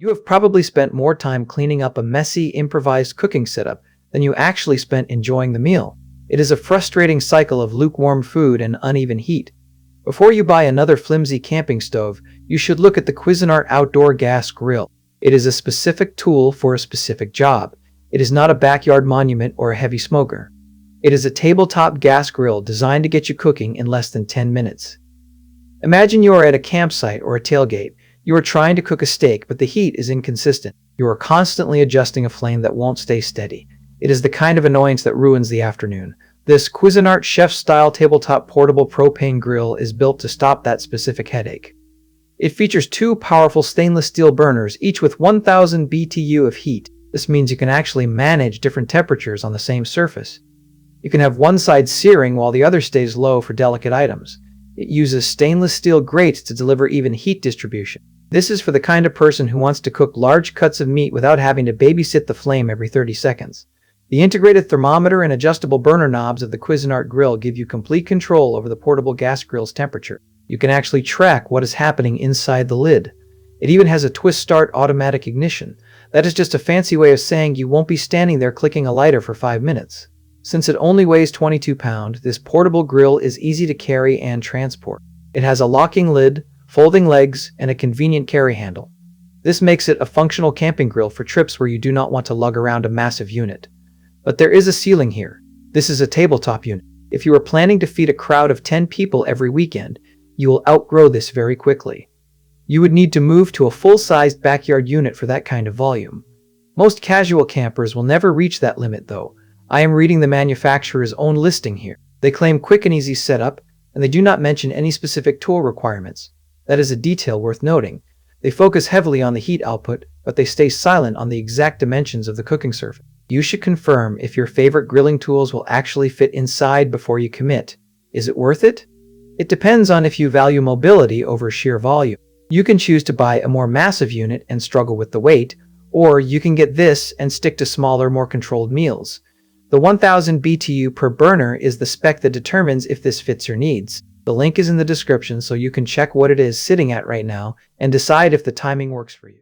You have probably spent more time cleaning up a messy, improvised cooking setup than you actually spent enjoying the meal. It is a frustrating cycle of lukewarm food and uneven heat. Before you buy another flimsy camping stove, you should look at the Cuisinart Outdoor Gas Grill. It is a specific tool for a specific job. It is not a backyard monument or a heavy smoker. It is a tabletop gas grill designed to get you cooking in less than 10 minutes. Imagine you are at a campsite or a tailgate. You are trying to cook a steak, but the heat is inconsistent. You are constantly adjusting a flame that won't stay steady. It is the kind of annoyance that ruins the afternoon. This Cuisinart chef-style tabletop portable propane grill is built to stop that specific headache. It features two powerful stainless steel burners, each with 1000 BTU of heat. This means you can actually manage different temperatures on the same surface. You can have one side searing while the other stays low for delicate items. It uses stainless steel grates to deliver even heat distribution. This is for the kind of person who wants to cook large cuts of meat without having to babysit the flame every 30 seconds. The integrated thermometer and adjustable burner knobs of the Cuisinart grill give you complete control over the portable gas grill's temperature. You can actually track what is happening inside the lid. It even has a twist start automatic ignition. That is just a fancy way of saying you won't be standing there clicking a lighter for 5 minutes. Since it only weighs 22 pounds, this portable grill is easy to carry and transport. It has a locking lid, folding legs, and a convenient carry handle. This makes it a functional camping grill for trips where you do not want to lug around a massive unit. But there is a ceiling here. This is a tabletop unit. If you are planning to feed a crowd of 10 people every weekend, you will outgrow this very quickly. You would need to move to a full-sized backyard unit for that kind of volume. Most casual campers will never reach that limit though. I am reading the manufacturer's own listing here. They claim quick and easy setup, and they do not mention any specific tool requirements. That is a detail worth noting. They focus heavily on the heat output, but they stay silent on the exact dimensions of the cooking surface. You should confirm if your favorite grilling tools will actually fit inside before you commit. Is it worth it? It depends on if you value mobility over sheer volume. You can choose to buy a more massive unit and struggle with the weight, or you can get this and stick to smaller, more controlled meals. The 1000 BTU per burner is the spec that determines if this fits your needs. The link is in the description so you can check what it is sitting at right now and decide if the timing works for you.